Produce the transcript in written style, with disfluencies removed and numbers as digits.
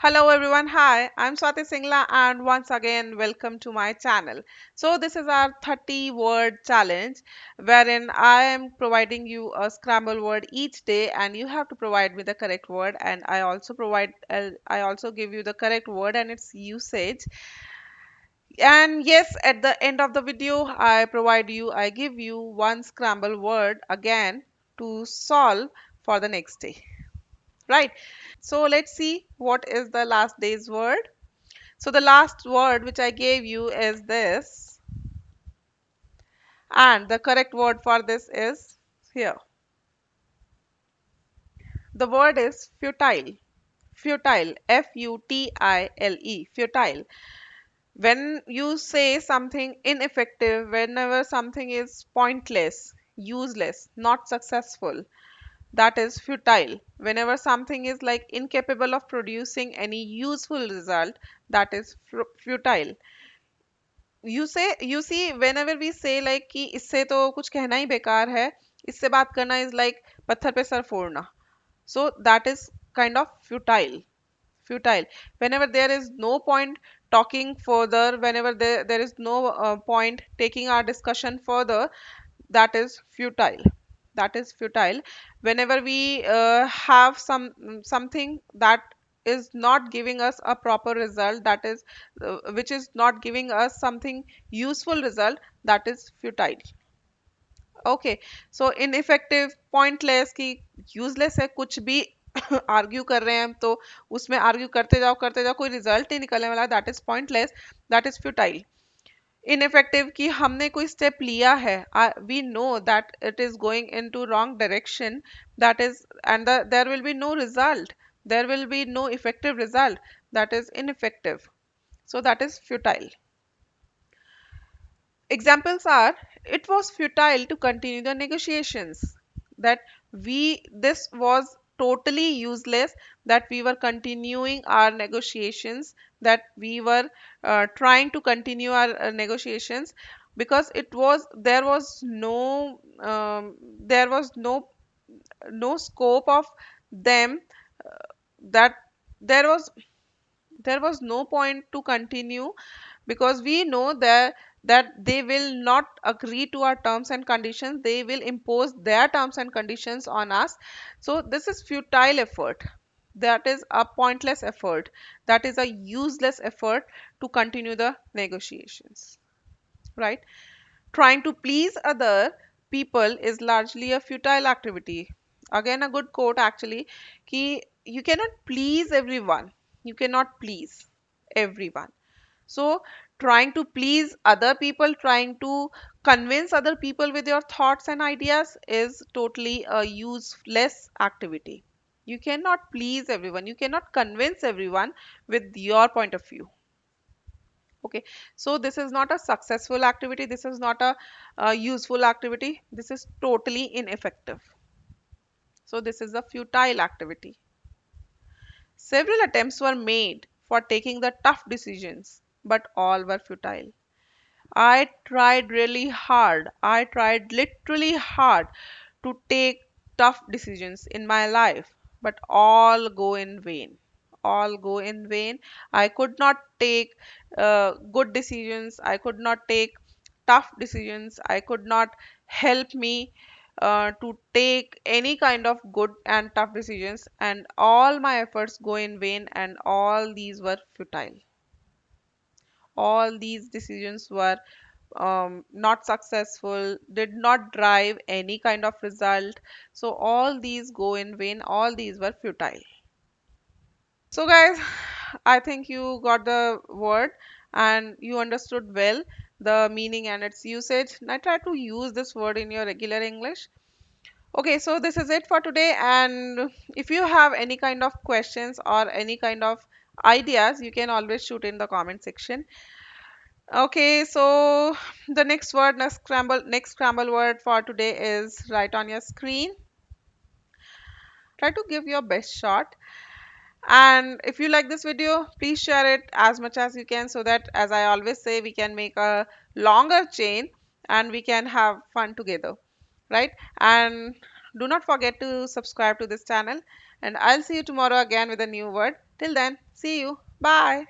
Hello everyone, hi, I'm Swati Singla and once again welcome to my channel. So this is our 30 word challenge wherein I am providing you a scramble word each day and you have to provide me the correct word and I also give you the correct word and its usage. And yes, at the end of the video I give you one scramble word again to solve for the next day. Right? So let's see what is the last day's word. So the last word which I gave you is this, and the correct word for this is here. The word is futile. Futile, Futile, futile. When you say something ineffective, whenever something is pointless, useless, not successful, that is futile. Whenever something is like incapable of producing any useful result, that is futile. You see whenever we say like कि इससे तो कुछ कहना ही बेकार है, इससे बात करना is like पत्थर पे sir फोड़ना. So that is kind of futile. Whenever there is no point talking further, whenever there is no point taking our discussion further, that is futile. That is futile. Whenever we have something that is not giving us a proper result, that is which is not giving us something useful result, that is futile. Okay, so ineffective, pointless कि useless है, कुछ भी argue कर रहे हैं हम तो उसमें argue करते जाओ कोई result नहीं निकलने वाला, that is pointless, that is futile. Ineffective कि हमने कोई step लिया है, we know that it is going into wrong direction, that is, and there will be no result, there will be no effective result, that is ineffective. So that is futile. Examples are, it was futile to continue the negotiations. That this was totally useless, that we were continuing our negotiations, that we were trying to continue our negotiations because there was no scope of them, that there was there was no point to continue because we know that they will not agree to our terms and conditions, they will impose their terms and conditions on us. So this is futile effort, that is a pointless effort, that is a useless effort to continue the negotiations, right? Trying to please other people is largely a futile activity. Again a good quote actually, ki you cannot please everyone, you cannot please everyone. So trying to please other people, trying to convince other people with your thoughts and ideas is totally a useless activity. You cannot please everyone, you cannot convince everyone with your point of view. Okay, so this is not a successful activity, this is not a useful activity, this is totally ineffective. So this is a futile activity. Several attempts were made for taking the tough decisions, but all were futile. I tried really hard. I tried literally hard to take tough decisions in my life, but all go in vain. All go in vain. I could not take good decisions. I could not take tough decisions. I could not help me to take any kind of good and tough decisions, and all my efforts go in vain, and all these were futile. All these decisions were not successful, did not drive any kind of result. So all these go in vain, all these were futile. So guys, I think you got the word and you understood well the meaning and its usage. Now try to use this word in your regular English. Okay, so this is it for today, and if you have any kind of questions or any kind of ideas, you can always shoot in the comment section. Okay, so the next scramble word for today is right on your screen. Try to give your best shot. And if you like this video, please share it as much as you can so that, as I always say, we can make a longer chain and we can have fun together, right? And do not forget to subscribe to this channel. And I'll see you tomorrow again with a new word. Till then, see you. Bye.